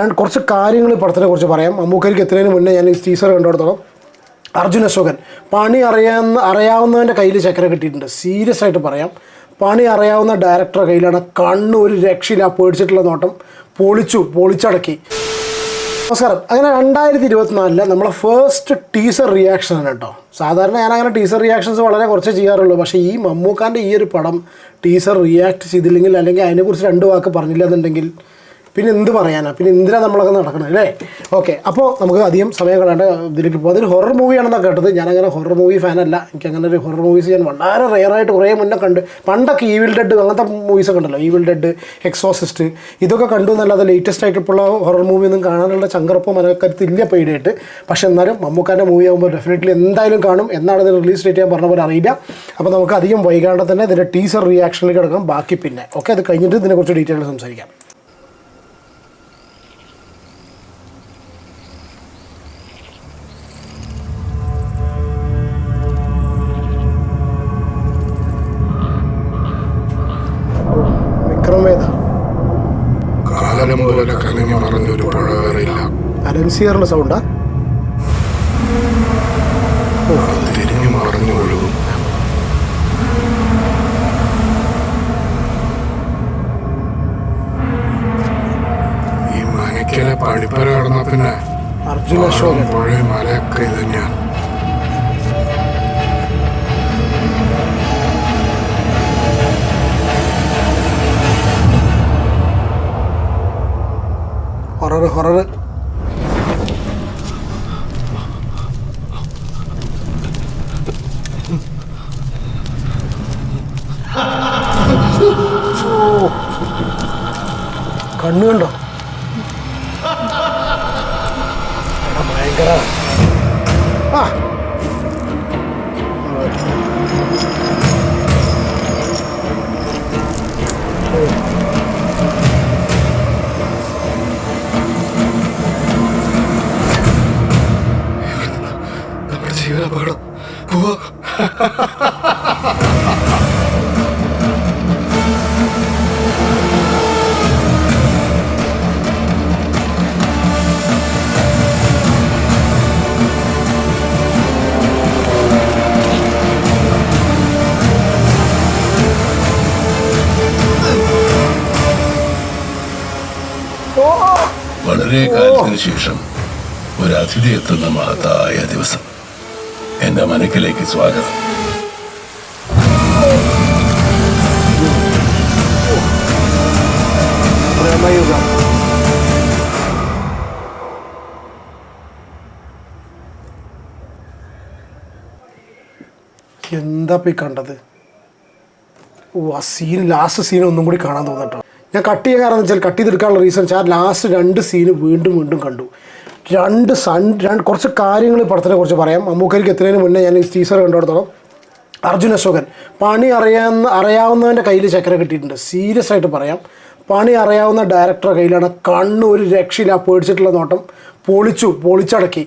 ഞാൻ കുറച്ച് കാര്യങ്ങൾ പടത്തിനെ കുറിച്ച് പറയാം. മമ്മൂക്കയ്ക്ക് എത്തുന്നതിന് മുന്നേ ഞാൻ ഈ ടീസർ കണ്ടിടത്തോളം അർജുൻ അശോകൻ പണി അറിയാവുന്നവൻ്റെ കയ്യിൽ ചക്കര കിട്ടിയിട്ടുണ്ട്. സീരിയസ് ആയിട്ട് പറയാം, പണി അറിയാവുന്ന ഡയറക്ടറുടെ കയ്യിലാണ്. കണ്ണ് ഒരു രക്ഷയില്ല, പേടിച്ചിട്ടുള്ള നോട്ടം പൊളിച്ചടക്കി. നമസ്കാരം. അങ്ങനെ 2024 നമ്മളെ ഫസ്റ്റ് ടീസർ റിയാക്ഷനാണ് കേട്ടോ. സാധാരണ ഞാനങ്ങനെ ടീസർ റിയാക്ഷൻസ് വളരെ കുറച്ച് ചെയ്യാറുള്ളൂ. പക്ഷേ ഈ മമ്മൂക്കാൻ്റെ ഈ ഒരു പടം ടീസർ റിയാക്ട് ചെയ്തില്ലെങ്കിൽ, അല്ലെങ്കിൽ അതിനെക്കുറിച്ച് 2 വാക്ക് പറഞ്ഞില്ല എന്നുണ്ടെങ്കിൽ പിന്നെ എന്ത് പറയാനാണ്, പിന്നെ എന്തിനാ നമ്മളൊക്കെ നടക്കണം അല്ലേ? ഓക്കെ, അപ്പോൾ നമുക്ക് അധികം സമയം കളയാണ്ട് ഇതിലേക്ക് പോകും. അതൊരു ഹൊറർ മൂവിയാണെന്നാണ് കേട്ടത്. ഞാനങ്ങനെ ഹൊറർ മൂവി ഫാനല്ല. എനിക്കങ്ങനെ ഒരു ഹൊറർ മൂവീസ് ഞാൻ വളരെ റെയറായിട്ട് കുറേ മുന്നേ കണ്ട്. പണ്ടൊക്കെ ഈവിൽ ഡെഡ് അങ്ങനത്തെ മൂവീസൊക്കെ ഉണ്ടല്ലോ, ഈവിൽ ഡെഡ്, എക്സോസിസ്റ്റ്, ഇതൊക്കെ കണ്ടു എന്നല്ലാതെ ലേറ്റസ്റ്റ് ആയിട്ടുള്ള ഹൊറർ മൂവി ഒന്നും കാണാനുള്ള ചങ്കറപ്പോ മനക്കരുത്തില്ല പേടിയായിട്ട്. പക്ഷെ എന്നാലും മമ്മൂക്കാൻ്റെ മൂവി ആകുമ്പോൾ ഡെഫിനറ്റ്ലി എന്തായാലും കാണും. എന്നാണ് ഇത് റിലീസ് ഡേറ്റ് ഞാൻ പറഞ്ഞ പോലെ അറിയില്ല. അപ്പോൾ നമുക്ക് അധികം വൈകാണ്ട് തന്നെ ഇതിൻ്റെ ടീസർ റിയാക്ഷനിലേക്ക് കിടക്കാം. ബാക്കി പിന്നെ ഓക്കെ, അത് കഴിഞ്ഞിട്ട് ഇതിനെക്കുറിച്ച് ഡീറ്റെയിൽ സംസാരിക്കാം. കാലം പോലെ കലങ്ങി മറഞ്ഞൊരു പുഴ വേറില്ല. അരൻസിയറിന്റെ സൗണ്ടാ തിരിഞ്ഞു മറിഞ്ഞു ഒഴുകും. ഈ മനക്കലെ പടിപ്പര കടന്ന പിന്നെ അർജുൻ അശോകൻ പുഴയും മലയൊക്കെ ഇത് തന്നെയാണ്. ഹൊറർ കണ്ണു കണ്ടോ? ഭയങ്കര ജീവനപകടം. വളരെ കാലത്തിന് ശേഷം ഒരു അതിഥി എത്തുന്ന മഹത്തായ ദിവസം. എന്റെ മനക്കിലേക്ക് സ്വാഗതം. എന്താ പോയി കണ്ടത്? ആ സീൻ, ലാസ്റ്റ് സീൻ ഒന്നും കൂടി കാണാൻ തോന്നട്ടോ. ഞാൻ കട്ട് ചെയ്യാൻ കാരണം വെച്ചാൽ, കട്ട് ചെയ്തെടുക്കാനുള്ള റീസൺ വെച്ചാൽ ലാസ്റ്റ് 2 സീന് വീണ്ടും കണ്ടു. കുറച്ച് കാര്യങ്ങൾ പടത്തിനെ കുറിച്ച് പറയാം. മമ്മൂക്കയ്ക്ക് എത്തുന്നതിന് മുന്നേ ഞാൻ ഈ ടീസർ കണ്ടിടത്തോളം അർജുൻ അശോകൻ പണി അറിയാവുന്നവൻ്റെ കയ്യിൽ ചക്കര കിട്ടിയിട്ടുണ്ട്. സീരിയസ് ആയിട്ട് പറയാം, പണി അറിയാവുന്ന ഡയറക്ടറുടെ കയ്യിലാണ്. കണ്ണ് ഒരു രക്ഷയില്ല, പേടിച്ചിട്ടുള്ള നോട്ടം പൊളിച്ചടക്കി.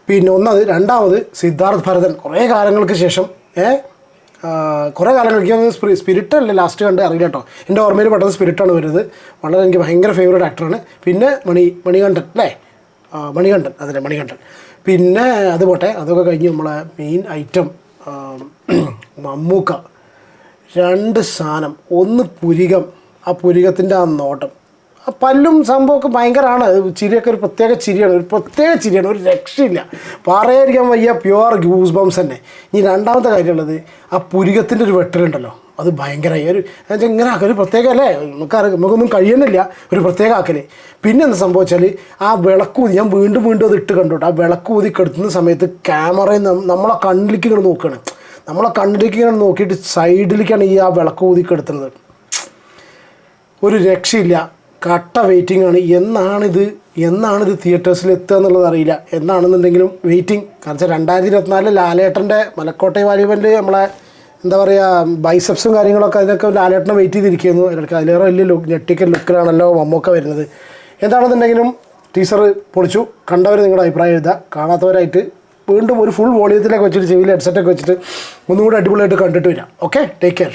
പിന്നെ ഒന്നത്. രണ്ടാമത് സിദ്ധാർത്ഥ് ഭരതൻ കുറേ കാലങ്ങൾക്ക് ശേഷം കുറേ കാലങ്ങൾക്ക് സ്പിരിറ്റല്ലേ ലാസ്റ്റ് കണ്ട് അറിയില്ല കേട്ടോ. എൻ്റെ ഓർമ്മയിൽ പെട്ടെന്ന് സ്പിരിറ്റാണ് വരുന്നത്. വളരെ എനിക്ക് ഭയങ്കര ഫേവറേറ്റ് ആക്ടറാണ്. പിന്നെ മണികണ്ഠൻ അല്ലേ, മണികണ്ഠൻ. പിന്നെ അത് പോട്ടെ, അതൊക്കെ കഴിഞ്ഞ് നമ്മളെ മെയിൻ ഐറ്റം മമ്മൂക്ക. 2 സാധനം. ഒന്ന് പുരികം, ആ പുരികത്തിൻ്റെ ആ നോട്ടം, ആ പല്ലും സംഭവമൊക്കെ ഭയങ്കരമാണ്. ചിരിയൊക്കെ ഒരു പ്രത്യേക ചിരിയാണ്, ഒരു രക്ഷയില്ല. പറയാതിരിക്കാൻ വയ്യ, പ്യുവർ ഗൂസ് ബംസ് തന്നെ. ഇനി രണ്ടാമത്തെ കാര്യമുള്ളത്, ആ പുരികത്തിൻ്റെ ഒരു വെട്ടലുണ്ടല്ലോ, അത് ഭയങ്കരമായി ഒരു ഇങ്ങനെ ആക്കൽ പ്രത്യേക അല്ലേ, നമുക്കൊന്നും കഴിയുന്നില്ല, ഒരു പ്രത്യേക ആക്കല്. പിന്നെ എന്താ സംഭവിച്ചാൽ, ആ വിളക്കൂതി ഞാൻ വീണ്ടും അത് ഇട്ട് കണ്ടോട്ടെ. ആ വിളക്കൂതി കെടുത്തുന്ന സമയത്ത് ക്യാമറയിൽ നമ്മളെ കണ്ണിലേക്ക് ഇങ്ങനെ നോക്കുകയാണ്. നമ്മളെ കണ്ണിലേക്ക് ഇങ്ങനെ നോക്കിയിട്ട് സൈഡിലേക്കാണ് ഈ ആ വിളക്കൂതി കെടുത്തുന്നത്. ഒരു രക്ഷയില്ല, കട്ട വെയിറ്റിംഗ് ആണ്. എന്നാണിത് തിയേറ്റേഴ്സിൽ എത്തുക എന്നുള്ളത് അറിയില്ല. എന്നാണെന്നുണ്ടെങ്കിലും വെയിറ്റിംഗ്. കാരണം 2024 ലാലേട്ടൻ്റെ മലക്കോട്ടെ വാലിബലിൽ നമ്മളെ എന്താ പറയുക, ബൈസെപ്സും കാര്യങ്ങളൊക്കെ, അതിനൊക്കെ ലാലേട്ടനെ വെയിറ്റ് ചെയ്തിരിക്കുന്നു. അതിലേറെ വലിയ ഞെട്ടിക്കൽ ലുക്കിലാണല്ലോ മമ്മൂക്ക വരുന്നത്. എന്താണെന്നുണ്ടെങ്കിലും ടീസർ പൊളിച്ചു. കണ്ടവർ നിങ്ങളുടെ അഭിപ്രായം എഴുതുക. കാണാത്തവരായിട്ട് വീണ്ടും ഒരു ഫുൾ വോളിയത്തിലേക്ക് വെച്ചിട്ട്, ചെവിയിൽ ഹെഡ്സെറ്റൊക്കെ വെച്ചിട്ട് ഒന്നും കൂടി അടിപൊളിയായിട്ട് കണ്ടിട്ട് വരാം. Okay, take care.